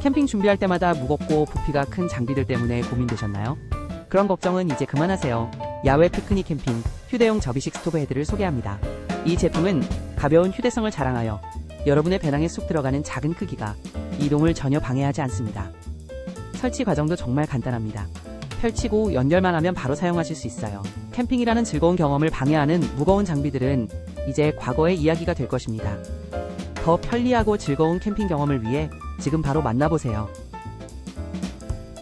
캠핑 준비할 때마다 무겁고 부피가 큰 장비들 때문에 고민되셨나요? 그런 걱정은 이제 그만하세요. 야외 피크닉 캠핑 휴대용 접이식 스토브 헤드를 소개합니다. 이 제품은 가벼운 휴대성을 자랑하여 여러분의 배낭에 쑥 들어가는 작은 크기가 이동을 전혀 방해하지 않습니다. 설치 과정도 정말 간단합니다. 펼치고 연결만 하면 바로 사용하실 수 있어요. 캠핑이라는 즐거운 경험을 방해하는 무거운 장비들은 이제 과거의 이야기가 될 것입니다. 더 편리하고 즐거운 캠핑 경험을 위해 지금 바로 만나보세요.